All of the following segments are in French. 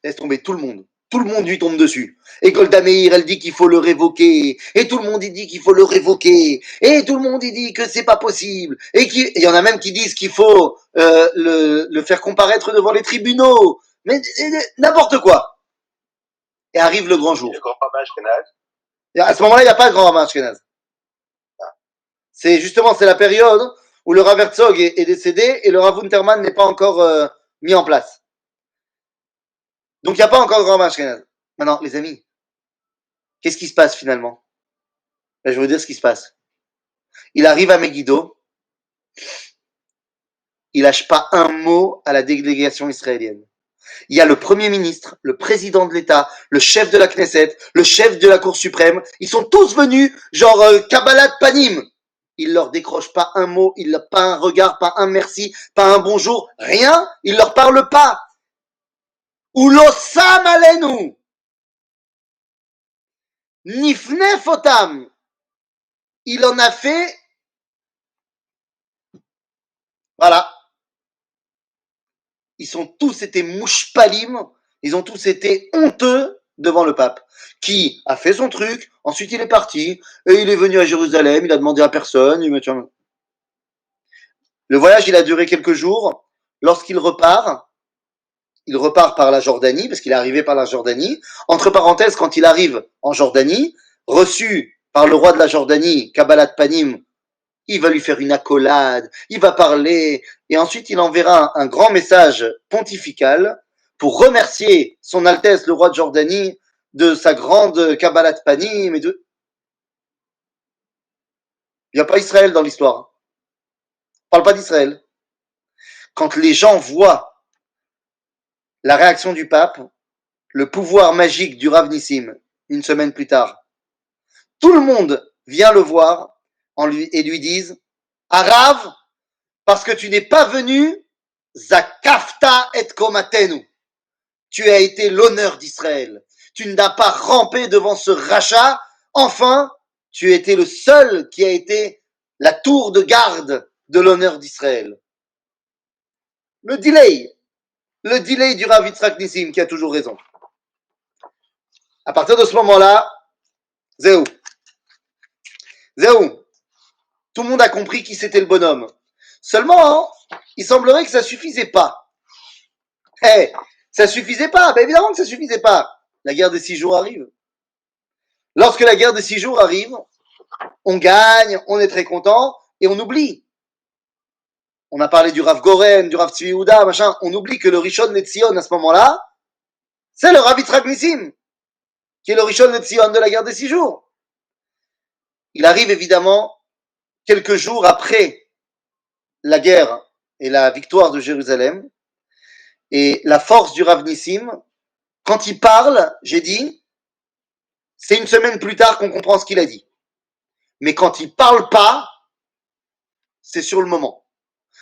laisse tomber tout le monde. Tout le monde lui tombe dessus. Et Golda Meir, elle dit qu'il faut le révoquer. Et tout le monde, il dit qu'il faut le révoquer. Et tout le monde, il dit que c'est pas possible. Et il y en a même qui disent qu'il faut le faire comparaître devant les tribunaux. Mais n'importe quoi. Et arrive le grand jour. Le grand rabbin Ashkenaz. Et à ce moment-là, il n'y a pas de grand rabbin Ashkenaz. C'est justement, c'est la période où le Rav Herzog est décédé et le Rav Unterman n'est pas encore mis en place. Donc il n'y a pas encore de grand rabbin Ashkenaz. Maintenant, les amis, qu'est-ce qui se passe finalement? Là, je vais vous dire ce qui se passe. Il arrive à Megiddo, il lâche pas un mot à la délégation israélienne. Il y a le Premier ministre, le président de l'État, le chef de la Knesset, le chef de la Cour suprême. Ils sont tous venus, genre Kabbalat Panim. Il leur décroche pas un mot, pas un regard, pas un merci, pas un bonjour, rien. Il leur parle pas. Ulosam alenu. Nifnef otam. Il en a fait. Voilà. Ils ont tous été mouchpalim. Ils ont tous été honteux devant le pape, qui a fait son truc, ensuite il est parti, et il est venu à Jérusalem, il a demandé à personne, le voyage il a duré quelques jours, lorsqu'il repart, il repart par la Jordanie, parce qu'il est arrivé par la Jordanie, entre parenthèses, quand il arrive en Jordanie, reçu par le roi de la Jordanie, Kabbalat Panim, il va lui faire une accolade, il va parler, et ensuite il enverra un grand message pontifical, pour remercier son Altesse le roi de Jordanie de sa grande Kabbalat Panim et de... Il n'y a pas Israël dans l'histoire. On ne parle pas d'Israël. Quand les gens voient la réaction du pape, le pouvoir magique du Rav Nissim, une semaine plus tard, tout le monde vient le voir et lui disent « Arav, parce que tu n'es pas venu, Zakafta et Komatenu. Tu as été l'honneur d'Israël. Tu n'as pas rampé devant ce rachat. Enfin, tu étais le seul qui a été la tour de garde de l'honneur d'Israël. » Le delay du Rav Yitzhak Nissim qui a toujours raison. À partir de ce moment-là, Zéou. Tout le monde a compris qui c'était le bonhomme. Seulement, il semblerait que ça suffisait pas. Ça suffisait pas. Ben évidemment que ça suffisait pas. La guerre des 6 jours arrive. Lorsque la guerre des 6 jours arrive, on gagne, on est très content et on oublie. On a parlé du Rav Goren, du Rav Tzvi Yehuda, machin. On oublie que le Rishon LeZion à ce moment-là, c'est le Rav Yitzhak Nissim, qui est le Rishon LeZion de la guerre des 6 jours. Il arrive évidemment quelques jours après la guerre et la victoire de Jérusalem. Et la force du Rav Nissim, quand il parle, j'ai dit, c'est une semaine plus tard qu'on comprend ce qu'il a dit. Mais quand il parle pas, c'est sur le moment.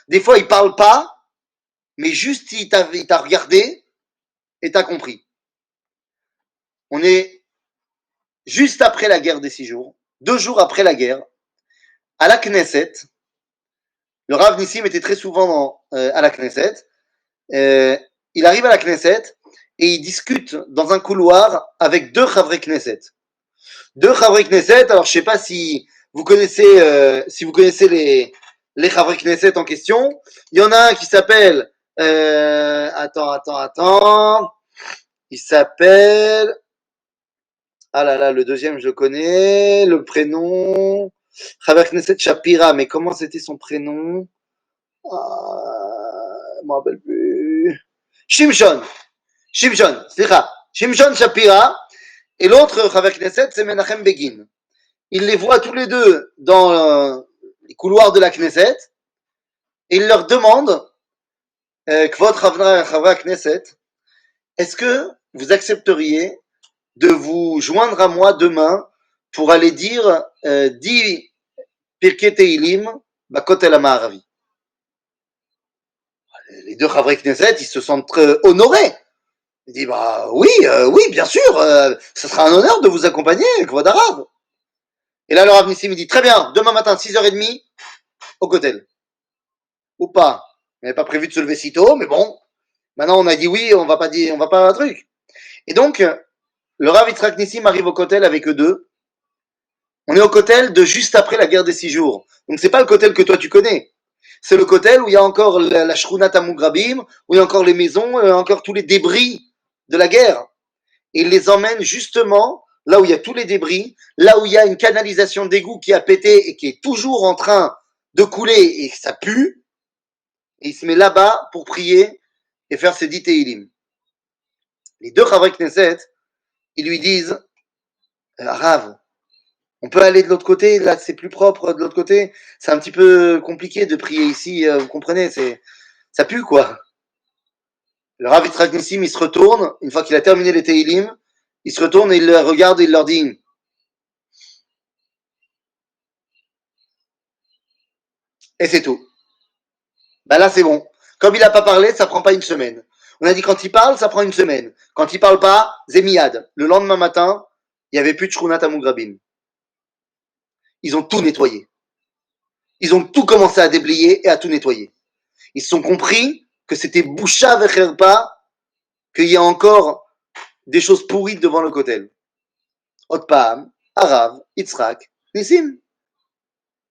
Des fois, il parle pas, mais juste il t'a regardé et t'as compris. On est juste après la guerre des 6 jours, 2 jours après la guerre, à la Knesset. Le Rav Nissim était très souvent à la Knesset. Il arrive à la Knesset et il discute dans un couloir avec 2 Chavrei Knesset. 2 Chavrei Knesset, alors je sais pas si vous connaissez les Chavrei Knesset en question. Il y en a un qui s'appelle attends. Il s'appelle ah là là, le deuxième je le connais, le prénom Chaver Knesset Shapira, mais comment c'était son prénom? Je me rappelle plus. Shimshon Shapira, et l'autre Chaver Knesset c'est Menachem Begin. Il les voit tous les deux dans les couloirs de la Knesset et il leur demande Kvod Chaver Knesset, est-ce que vous accepteriez de vous joindre à moi demain pour aller dire 10 Pirkei Teilim Bakotel HaMa'aravi. Les 2 Chavrei Knesset, ils se sentent honorés. Ils disent oui, bien sûr, ce sera un honneur de vous accompagner, Kvod Harav. Et là, le Rav Nissim, il dit très bien, demain matin, 6h30, au Kotel. Ou pas. On n'avait pas prévu de se lever si tôt, mais bon. Maintenant, on a dit oui, on va pas un truc. Et donc, le Rav Yitzhak Nissim arrive au Kotel avec eux deux. On est au Kotel de juste après la guerre des 6 jours. Donc c'est pas le Kotel que toi tu connais. C'est le Kotel où il y a encore la Shrunat Amugrabim, où il y a encore les maisons, où il y a encore tous les débris de la guerre. Et il les emmène justement là où il y a tous les débris, là où il y a une canalisation d'égout qui a pété et qui est toujours en train de couler et ça pue. Et il se met là-bas pour prier et faire ses 10 Tehillim. Les deux Chavre Knesset, ils lui disent Rav, on peut aller de l'autre côté, là c'est plus propre de l'autre côté. C'est un petit peu compliqué de prier ici, vous comprenez, ça pue quoi. Le Rav Yitzhak Nissim, il se retourne, une fois qu'il a terminé les Tehillim, il se retourne et il les regarde et il leur dit et c'est tout. Ben là c'est bon. Comme il n'a pas parlé, ça prend pas une semaine. On a dit quand il parle, ça prend une semaine. Quand il parle pas, Zémiad. Le lendemain matin, il n'y avait plus de Shrunat Amugrabim. Ils ont tout nettoyé. Ils ont tout commencé à déblayer et à tout nettoyer. Ils se sont compris que c'était Boucha Vecherpa, qu'il y a encore des choses pourries devant le Kotel. Otpam, Arav, Yitzhak, Nissim.